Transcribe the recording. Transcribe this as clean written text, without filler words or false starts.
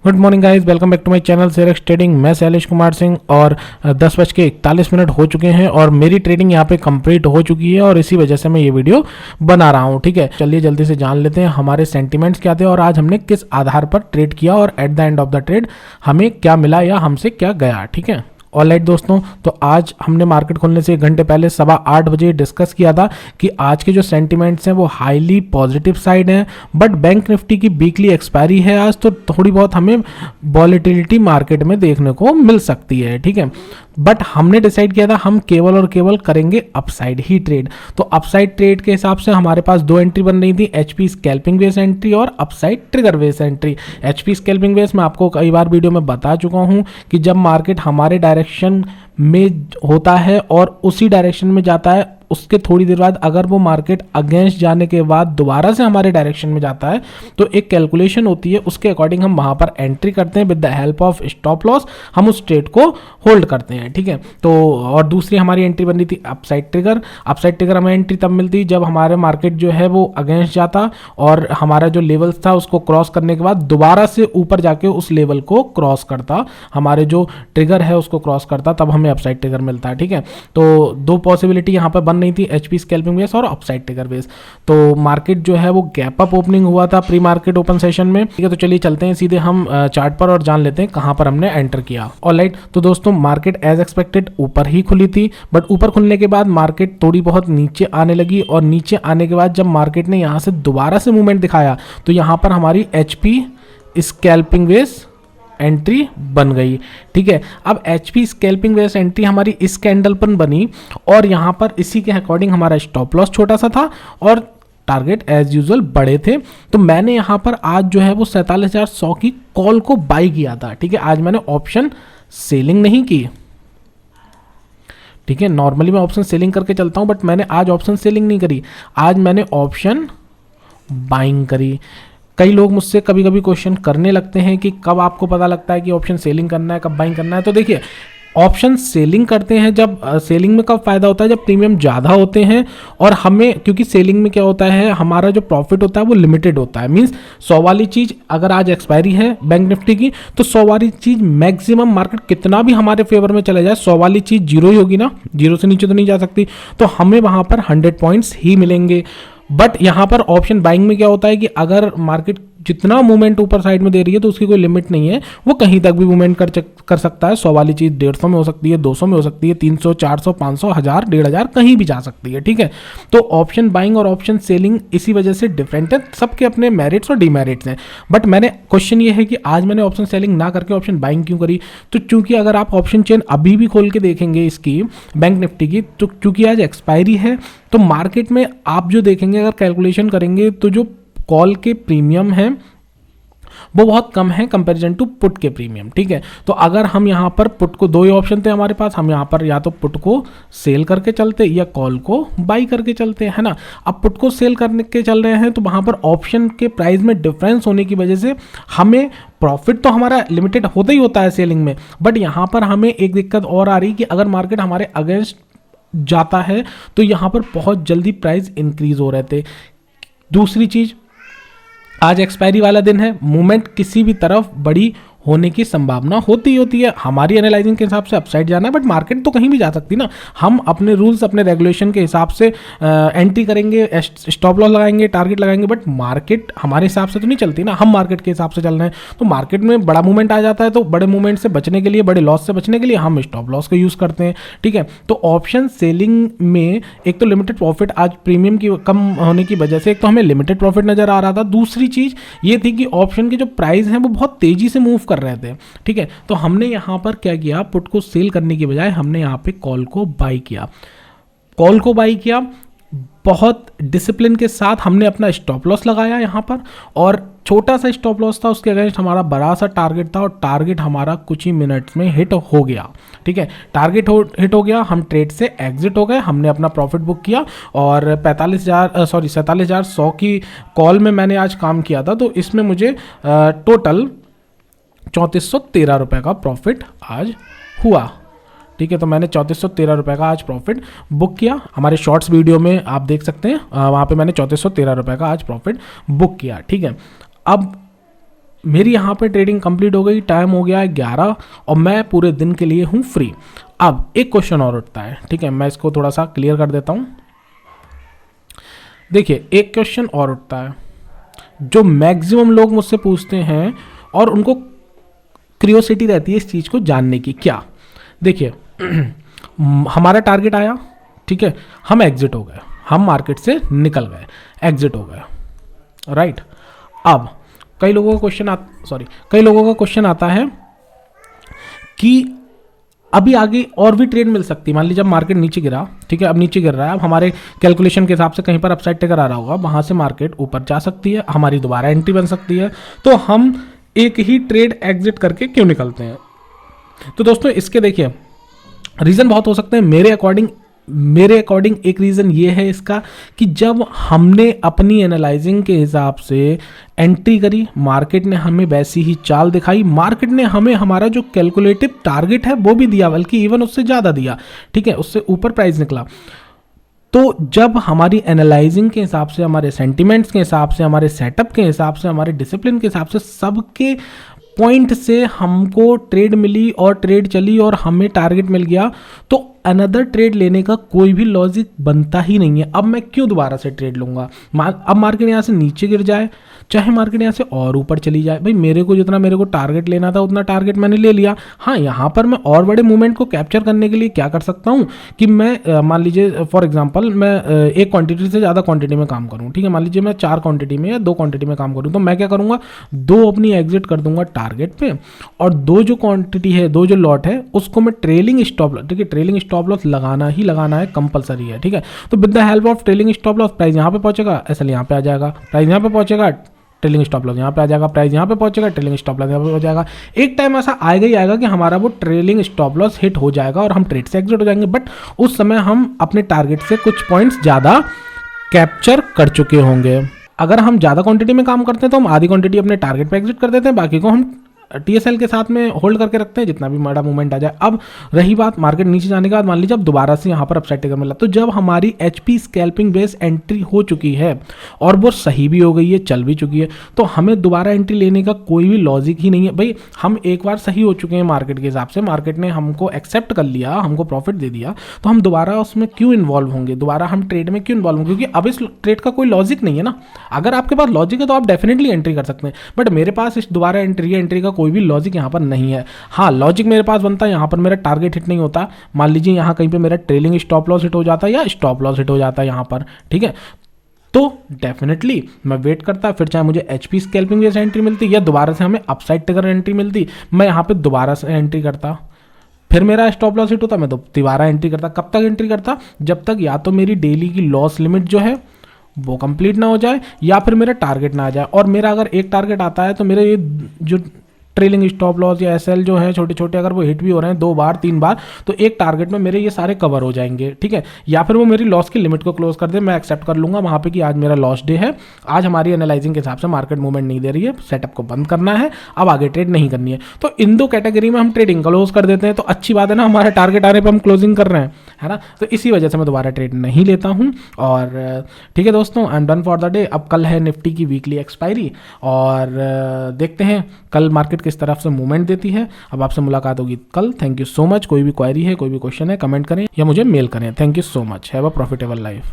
Good morning guys, welcome back to my channel Serex trading. मैं शैलेश कुमार सिंह और 10:41 हो चुके हैं और मेरी ट्रेडिंग यहाँ पे कंप्लीट हो चुकी है और इसी वजह से मैं ये वीडियो बना रहा हूँ। ठीक है, चलिए जल्दी से जान लेते हैं हमारे सेंटिमेंट्स क्या थे और आज हमने किस आधार पर ट्रेड किया और at the end of the trade हमें क्या मिला या हमसे क्या गया। ठीक है, ऑलराइट दोस्तों, तो आज हमने मार्केट खोलने से 1 घंटे पहले 8:15 बजे डिस्कस किया था कि आज के जो सेंटिमेंट्स हैं वो हाईली पॉजिटिव साइड हैं, बट बैंक निफ्टी की वीकली एक्सपायरी है आज, तो थोड़ी बहुत हमें वॉलेटिलिटी मार्केट में देखने को मिल सकती है। ठीक है, बट हमने डिसाइड किया था हम केवल और केवल करेंगे अपसाइड ही ट्रेड। तो अपसाइड ट्रेड के हिसाब से हमारे पास 2 एंट्री बन रही थी, एचपी स्कैल्पिंग बेस एंट्री और upside trigger base entry. HP scalping base मैं आपको कई बार वीडियो में बता चुका हूं कि जब मार्केट हमारे डायरेक्शन में होता है और उसी डायरेक्शन में जाता है, उसके थोड़ी देर बाद अगर वो मार्केट अगेंस्ट जाने के बाद दोबारा से हमारे डायरेक्शन में जाता है तो एक कैलकुलेशन होती है, उसके अकॉर्डिंग हम वहां पर एंट्री करते हैं with the help of stop loss, हम उस ट्रेड को होल्ड करते हैं। ठीक है, तो और दूसरी हमारी एंट्री बन रही थी अपसाइड ट्रिगर। अपसाइड ट्रिगर हमें एंट्री तब मिलती जब हमारे मार्केट जो है वो अगेंस्ट जाता और हमारा जो लेवल था उसको क्रॉस करने के बाद दोबारा से ऊपर जाके उस लेवल को क्रॉस करता, हमारे जो ट्रिगर है उसको क्रॉस करता, तब हमें अपसाइड ट्रिगर मिलता है। ठीक है, तो 2 पॉसिबिलिटी यहाँ पर बन नहीं थी, एचपी स्कैल्पिंग बेस और अपसाइड ट्रिगर बेस। तो मार्केट जो है वो गैप अप ओपनिंग हुआ था प्री मार्केट ओपन सेशन में। ठीक है, तो चलिए चलते हैं सीधे हम चार्ट पर और जान लेते हैं कहां पर हमने एंटर किया। ऑलराइट, तो दोस्तों मार्केट एज एक्सपेक्टेड ऊपर ही खुली थी, बट ऊपर खुलने के बाद मार्केट थोड़ी बहुत नीचे आने लगी और नीचे आने के बाद जब मार्केट ने यहां से दोबारा से मूवमेंट दिखाया तो यहां पर हमारी एचपी स्कैल्पिंग बेस एंट्री बन गई। ठीक है, अब एचपी स्कैल्पिंग बेस एंट्री हमारी इस कैंडल पर बनी और यहां पर इसी के अकॉर्डिंग हमारा स्टॉप लॉस छोटा सा था और टारगेट एज यूजुअल बड़े थे। तो मैंने यहां पर आज जो है वो 47,100 की कॉल को बाई किया था। ठीक है, आज मैंने ऑप्शन सेलिंग नहीं की। ठीक है, नॉर्मली मैं ऑप्शन सेलिंग करके चलता हूं, बट मैंने आज ऑप्शन सेलिंग नहीं करी, आज मैंने ऑप्शन बाइंग करी। कई लोग मुझसे कभी कभी क्वेश्चन करने लगते हैं कि कब आपको पता लगता है कि ऑप्शन सेलिंग करना है, कब बाइंग करना है। तो देखिए, ऑप्शन सेलिंग करते हैं जब सेलिंग में कब फायदा होता है, जब प्रीमियम ज़्यादा होते हैं और हमें, क्योंकि सेलिंग में क्या होता है, हमारा जो प्रॉफिट होता है वो लिमिटेड होता है। मींस 100 वाली चीज़ अगर आज एक्सपायरी है बैंक निफ्टी की, तो 100 वाली चीज़ मैक्सिमम मार्केट कितना भी हमारे फेवर में चले जाए, 100 वाली चीज़ जीरो ही होगी ना, जीरो से नीचे तो नहीं जा सकती, तो हमें वहाँ पर 100 पॉइंट्स ही मिलेंगे। बट यहाँ पर ऑप्शन बाइंग में क्या होता है कि अगर मार्केट जितना मूवमेंट ऊपर साइड में दे रही है तो उसकी कोई लिमिट नहीं है, वो कहीं तक भी मूवमेंट कर सकता है। 100 वाली चीज़ 150 में हो सकती है, 200 में हो सकती है, 300, 400, 500, 1000, 1500 कहीं भी जा सकती है। ठीक है, तो ऑप्शन बाइंग और ऑप्शन सेलिंग इसी वजह से डिफरेंट है, सबके अपने मेरिट्स और डीमेरिट्स हैं। बट मैंने क्वेश्चन ये है कि आज मैंने ऑप्शन सेलिंग ना करके ऑप्शन बाइंग क्यों करी, तो चूंकि अगर आप ऑप्शन चेन अभी भी खोल के देखेंगे इसकी बैंक निफ्टी की, तो चूंकि आज एक्सपायरी है तो मार्केट में आप जो देखेंगे, अगर कैलकुलेशन करेंगे तो जो कॉल के प्रीमियम है वो बहुत कम है कंपैरिजन टू पुट के प्रीमियम। ठीक है, तो अगर हम यहाँ पर पुट को, 2 ही ऑप्शन थे हमारे पास, हम यहाँ पर या तो पुट को सेल करके चलते या कॉल को बाई करके चलते हैं, है ना। अब पुट को सेल करने के चल रहे हैं तो वहाँ पर ऑप्शन के प्राइस में डिफरेंस होने की वजह से हमें प्रॉफिट तो हमारा लिमिटेड होता ही होता है सेलिंग में, बट यहाँ पर हमें एक दिक्कत और आ रही कि अगर मार्केट हमारे अगेंस्ट जाता है तो यहाँ पर बहुत जल्दी प्राइस इंक्रीज हो रहे थे। दूसरी चीज़, आज एक्सपायरी वाला दिन है, मूवमेंट किसी भी तरफ बड़ी होने की संभावना होती है। हमारी एनालाइजिंग के हिसाब से अपसाइड जाना है, बट मार्केट तो कहीं भी जा सकती ना। हम अपने रूल्स, अपने रेगुलेशन के हिसाब से एंट्री करेंगे, स्टॉप लॉस लगाएंगे, टारगेट लगाएंगे, बट मार्केट हमारे हिसाब से तो नहीं चलती ना, हम मार्केट के हिसाब से चल रहे हैं। तो मार्केट में बड़ा मूवमेंट आ जाता है तो बड़े मूवमेंट से बचने के लिए, बड़े लॉस से बचने के लिए हम स्टॉप लॉस का यूज़ करते हैं। ठीक है, तो ऑप्शन सेलिंग में एक तो लिमिटेड प्रॉफिट, आज प्रीमियम की कम होने की वजह से एक तो हमें लिमिटेड प्रॉफिट नजर आ रहा था, दूसरी चीज़ ये थी कि ऑप्शन के जो प्राइस हैं वो बहुत तेज़ी से मूव कर रहे थे। ठीक है, तो हमने यहां पर क्या किया, पुट को सेल करने की बजाय हमने यहां पे कॉल को बाई किया। कॉल को बाई किया, बहुत डिसिप्लिन के साथ हमने अपना स्टॉप लॉस लगाया यहां पर, और छोटा सा स्टॉप लॉस था, उसके अगेंस्ट हमारा बड़ा सा टारगेट था और टारगेट हमारा कुछ ही मिनट्स में हिट हो गया। ठीक है, टारगेट हिट हो गया, हम ट्रेड से एग्जिट हो गए, हमने अपना प्रॉफिट बुक किया और 47,100 की कॉल में मैंने आज काम किया था, तो इसमें मुझे टोटल 3413 रुपये का प्रॉफिट आज हुआ। ठीक है, तो मैंने 3413 रुपये का आज प्रॉफिट बुक किया। हमारे शॉर्ट्स वीडियो में आप देख सकते हैं, वहाँ पे मैंने 3413 रुपये का आज प्रॉफिट बुक किया। ठीक है, अब मेरी यहाँ पे ट्रेडिंग कंप्लीट हो गई, टाइम हो गया है 11 और मैं पूरे दिन के लिए हूँ फ्री। अब एक क्वेश्चन और उठता है, ठीक है, मैं इसको थोड़ा सा क्लियर कर देता हूँ। देखिए एक क्वेश्चन और उठता है जो मैक्सिमम लोग मुझसे पूछते हैं और उनको क्यूरियोसिटी रहती है इस चीज़ को जानने की। क्या? देखिए हमारा टारगेट आया, ठीक है, हम एग्जिट हो गए, हम मार्केट से निकल गए, एग्जिट हो गए, राइट। अब कई लोगों का क्वेश्चन आता है कि अभी आगे और भी ट्रेड मिल सकती है। मान लीजिए जब मार्केट नीचे गिरा, ठीक है, अब नीचे गिर रहा है, अब हमारे कैलकुलेशन के हिसाब से कहीं पर अपसाइड टेकर आ रहा होगा, वहां से मार्केट ऊपर जा सकती है, हमारी दोबारा एंट्री बन सकती है, तो हम एक ही ट्रेड एग्जिट करके क्यों निकलते हैं? तो दोस्तों इसके देखिए रीज़न बहुत हो सकते हैं। मेरे अकॉर्डिंग एक रीज़न ये है इसका कि जब हमने अपनी एनालाइजिंग के हिसाब से एंट्री करी, मार्केट ने हमें वैसी ही चाल दिखाई, मार्केट ने हमें हमारा जो कैलकुलेटिव टारगेट है वो भी दिया, बल्कि इवन उससे ज़्यादा दिया, ठीक है, उससे ऊपर प्राइस निकला। तो जब हमारी एनालाइजिंग के हिसाब से, हमारे सेंटिमेंट्स के हिसाब से, हमारे सेटअप के हिसाब से, हमारे डिसिप्लिन के हिसाब से, सबके पॉइंट से हमको ट्रेड मिली और ट्रेड चली और हमें टारगेट मिल गया, तो अनदर ट्रेड लेने का कोई भी लॉजिक बनता ही नहीं है। अब मैं क्यों दोबारा से ट्रेड लूँगा? अब मार्केट यहाँ से नीचे गिर जाए, चाहे मार्केट यहाँ से और ऊपर चली जाए, भाई मेरे को टारगेट लेना था उतना टारगेट मैंने ले लिया। हाँ, यहाँ पर मैं और बड़े मूवमेंट को कैप्चर करने के लिए क्या कर सकता हूँ कि मैं मान लीजिए फॉर एग्जांपल मैं एक क्वांटिटी से ज़्यादा क्वांटिटी में काम करूँ, ठीक है, मान लीजिए मैं 4 क्वांटिटी में या 2 क्वांटिटी में काम करूँ, तो मैं क्या करूँगा, 2 अपनी एग्जिट कर दूंगा टारगेट पे और 2 जो क्वांटिटी है, 2 जो लॉट है, उसको मैं ट्रेलिंग स्टॉप लॉस, ठीक है, ट्रेलिंग स्टॉप लॉस लगाना है, कंपलसरी है, ठीक है। तो with the help of trailing stop loss price यहाँ पे पहुंचेगा, एसएल यहाँ पे आ जाएगा, प्राइस यहाँ पे पहुंचेगा, ट्रेलिंग स्टॉप लॉस यहाँ पे आ जाएगा, प्राइस यहाँ पे पहुंचेगा, ट्रेलिंग स्टॉप लॉस यहाँ पे हो जाएगा। एक टाइम ऐसा आएगा ही आएगा कि हमारा वो ट्रेलिंग स्टॉप लॉस हिट हो जाएगा और हम ट्रेड से एग्जिट हो जाएंगे, बट उस समय हम अपने टारगेट से कुछ पॉइंट्स ज़्यादा कैप्चर कर चुके होंगे। अगर हम ज़्यादा क्वांटिटी में काम करते हैं तो हम आधी क्वांटिटी अपने टारगेट पे एग्जिट कर देते हैं, बाकी को हम टीएसएल के साथ में होल्ड करके रखते हैं जितना भी बड़ा मूवमेंट आ जाए। अब रही बात मार्केट नीचे जाने के बाद, मान लीजिए अब दोबारा से यहाँ पर अपसाइड टेकर मिला, तो जब हमारी एचपी स्कैल्पिंग बेस एंट्री हो चुकी है और वो सही भी हो गई है, चल भी चुकी है, तो हमें दोबारा एंट्री लेने का कोई भी लॉजिक ही नहीं है। भाई हम एक बार सही हो चुके हैं मार्केट के हिसाब से, मार्केट ने हमको एक्सेप्ट कर लिया, हमको प्रॉफिट दे दिया, तो हम दोबारा उसमें क्यों इन्वॉल्व होंगे, दोबारा हम ट्रेड में क्यों इन्वॉल्व होंगे? क्योंकि अब इस ट्रेड का कोई लॉजिक नहीं है ना। अगर आपके पास लॉजिक है तो आप डेफिनेटली एंट्री कर सकते हैं, बट मेरे पास इस दोबारा एंट्री का कोई भी लॉजिक यहाँ पर नहीं है। हाँ, लॉजिक मेरे पास बनता है, यहाँ पर मेरा टारगेट हिट नहीं होता, मान लीजिए यहाँ कहीं पे मेरा ट्रेलिंग स्टॉप लॉस हिट हो जाता है या स्टॉप लॉस हिट हो जाता है यहाँ पर, ठीक है, तो डेफिनेटली मैं वेट करता, फिर चाहे मुझे एचपी स्कैल्पिंग जैसे एंट्री मिलती या दोबारा से हमें अपसाइड टिगर एंट्री मिलती, मैं यहाँ पे दोबारा से एंट्री करता, फिर मेरा स्टॉप लॉस हिट होता, मैं दोबारा एंट्री करता। कब तक एंट्री करता? जब तक या तो मेरी डेली की लॉस लिमिट जो है वो कंप्लीट ना हो जाए या फिर मेरा टारगेट ना आ जाए। और मेरा अगर एक टारगेट आता है तो मेरे ये जो ट्रेलिंग स्टॉप लॉस या एसएल जो है छोटे छोटे, अगर वो हिट भी हो रहे हैं 2 बार 3 बार, तो एक टारगेट में मेरे ये सारे कवर हो जाएंगे, ठीक है। या फिर वो मेरी लॉस की लिमिट को क्लोज कर दे, मैं एक्सेप्ट कर लूंगा वहाँ पे कि आज मेरा लॉस डे है, आज हमारी एनालाइजिंग के हिसाब से मार्केट मूवमेंट नहीं दे रही है, सेटअप को बंद करना है, अब आगे ट्रेड नहीं करनी है। तो इन 2 कैटेगरी में हम ट्रेडिंग क्लोज कर देते हैं, तो अच्छी बात है ना, हमारा टारगेट आने पर हम क्लोजिंग कर रहे हैं, है ना। तो इसी वजह से मैं दोबारा ट्रेड नहीं लेता हूँ। और ठीक है दोस्तों, I am done for the day. अब कल है निफ्टी की वीकली एक्सपायरी और देखते हैं कल मार्केट किस तरफ से मूवमेंट देती है। अब आपसे मुलाकात होगी कल। Thank you so much. कोई भी क्वेरी है, कोई भी क्वेश्चन है, कमेंट करें या मुझे मेल करें। Thank you so much. Have a profitable life.